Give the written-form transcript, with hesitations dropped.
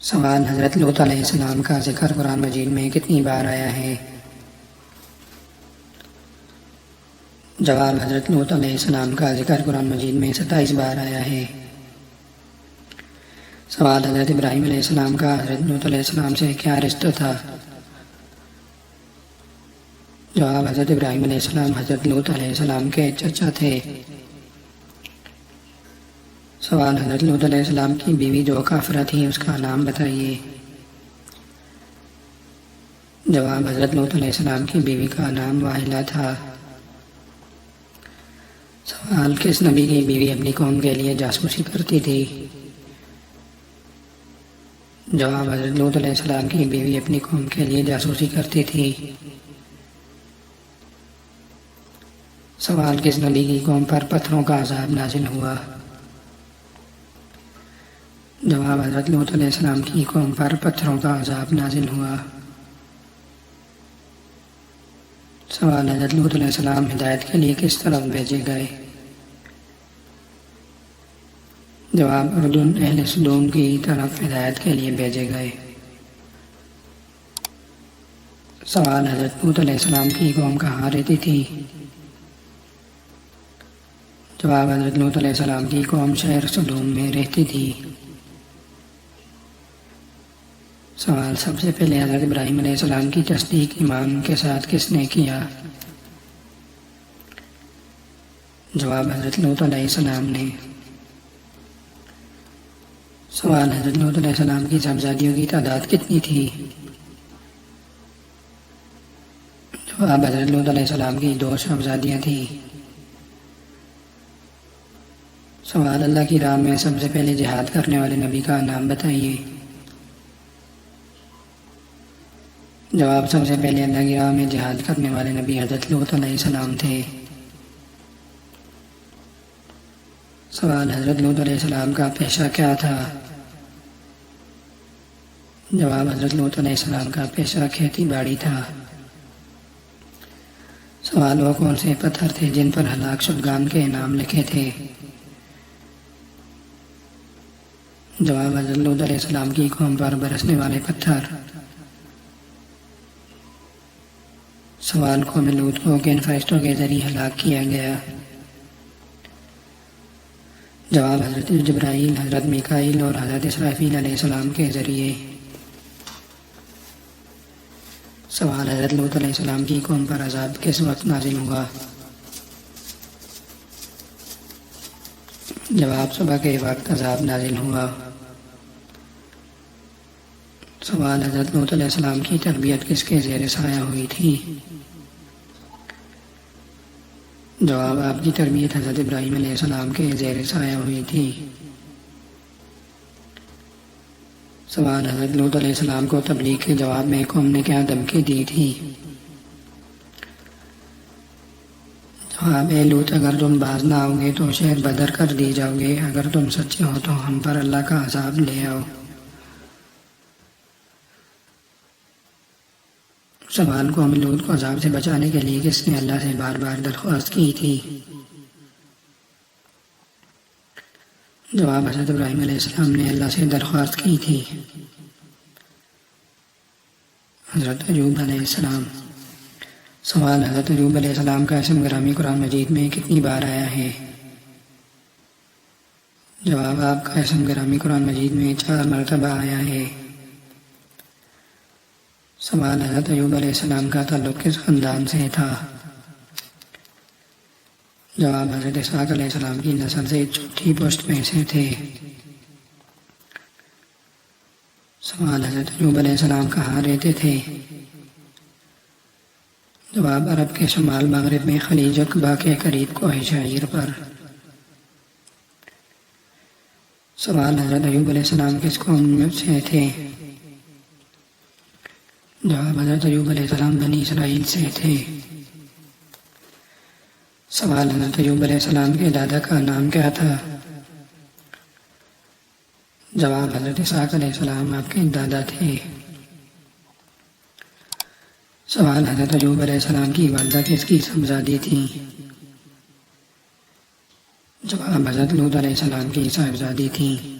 سوال: حضرت لوط علیہ السلام کا ذکر قرآن مجید میں کتنی بار آیا ہے؟ جواب: حضرت لوط علیہ السلام کا ذکر قرآن مجید میں 27 بار آیا ہے۔ سوال: حضرت ابراہیم علیہ السلام کا حضرت لوط علیہ السلام سے کیا رشتہ تھا؟ جواب: حضرت ابراہیم علیہ السلام حضرت لوط علیہ السلام کے چچا تھے۔ سوال: حضرت لوط علیہ السلام کی بیوی جو کافرہ تھی اس کا نام بتائیے۔ جواب: حضرت لوط علیہ السلام کی بیوی کا نام واحلہ تھا۔ سوال: کس نبی کی بیوی اپنی قوم کے لیے جاسوسی کرتی تھی؟ جواب: حضرت لوط علیہ السلام کی بیوی اپنی قوم کے لیے جاسوسی کرتی تھی۔ سوال: کس نبی کی قوم پر پتھروں کا عذاب نازل ہوا؟ جواب: حضرت لوط علیہ السلام کی قوم پر پتھروں کا عذاب نازل ہوا۔ سوال: حضرت لوط علیہ السلام ہدایت کے لیے کس طرف بھیجے گئے؟ جواب: اردن اہل سدوم کی طرف ہدایت کے لیے بھیجے گئے۔ سوال: حضرت لوط علیہ السلام کی قوم کہاں رہتی تھی؟ جواب: حضرت لوط علیہ السلام کی قوم شہر سدوم میں رہتی تھی۔ سوال: سب سے پہلے حضرت ابراہیم علیہ السلام کی تصدیق ایمان کے ساتھ کس نے کیا؟ جواب: حضرت لوط علیہ السلام نے۔ سوال: حضرت لوط علیہ السلام کی صاحبزادیوں کی تعداد کتنی تھی؟ جواب: حضرت لوط علیہ السلام کی 2 صاحبزادیاں تھیں۔ سوال: اللہ کی راہ میں سب سے پہلے جہاد کرنے والے نبی کا نام بتائیے۔ جواب: سب سے پہلے اللہ کی راہ میں جہاد کرنے والے نبی حضرت لوط علیہ السلام تھے۔ سوال: حضرت لوط علیہ السلام کا پیشہ کیا تھا؟ جواب: حضرت لوط علیہ السلام کا پیشہ کھیتی باڑی تھا۔ سوال: وہ کون سے پتھر تھے جن پر ہلاک شدگان کے نام لکھے تھے؟ جواب: حضرت لوط علیہ السلام کی قوم پر برسنے والے پتھر۔ سوال: قوم لوط کو کن فرشتوں کے ذریعے ہلاک کیا گیا؟ جواب: حضرت جبرائیل، حضرت میکائیل اور حضرت اسرافیل علیہ السلام کے ذریعے۔ سوال: حضرت لوط علیہ السلام کی قوم پر عذاب کس وقت نازل ہوا؟ جواب: صبح کے وقت عذاب نازل ہوا۔ سوال: حضرت لوط علیہ السلام کی تربیت کس کے زیر سایہ ہوئی تھی؟ جواب: آپ کی تربیت حضرت ابراہیم علیہ السلام کے زیر سایہ ہوئی تھی۔ سوال: حضرت لوط علیہ السلام کو تبلیغ کے جواب میں قوم نے کیا دھمکی دی تھی؟ جواب: اے لوط، اگر تم باز نہ آؤ گے تو شہر بدر کر دی جاؤ گے، اگر تم سچے ہو تو ہم پر اللہ کا عذاب لے آؤ۔ سوال: قوم لوط کو عذاب سے بچانے کے لیے کس نے اللہ سے بار بار درخواست کی تھی؟ جواب: حضرت ابراہیم علیہ السلام نے اللہ سے درخواست کی تھی۔ حضرت ایوب علیہ السلام۔ سوال: حضرت ایوب علیہ السلام کا اسم گرامی قرآن مجید میں کتنی بار آیا ہے؟ جواب: آپ کا اسم گرامی قرآن مجید میں 4 مرتبہ آیا ہے۔ سوال: حضرت ایوب علیہ السلام کا تعلق کس خاندان سے تھا؟ جواب: حضرت اسحاق علیہ السلام کی نسل سے چوتھی پشت میں سے تھے۔ سوال: حضرت ایوب علیہ السلام کہاں رہتے تھے؟ جواب: عرب کے شمال مغرب میں خلیج عقبہ کے قریب کوہ شعیر پر۔ سوال: حضرت ایوب علیہ السلام کس قوم سے تھے؟ جواب: حضرت ایوب علیہ السلام بنی اسرائیل سے تھے۔ سوال: حضرت ایوب علیہ السلام کے دادا کا نام کیا تھا؟ جواب: حضرت اسحاق علیہ السلام آپ کے دادا تھے۔ سوال: حضرت ایوب علیہ السلام کی والدہ کس کی صاحبزادی تھی؟ جواب: حضرت لوط علیہ السلام کی صاحبزادی تھی۔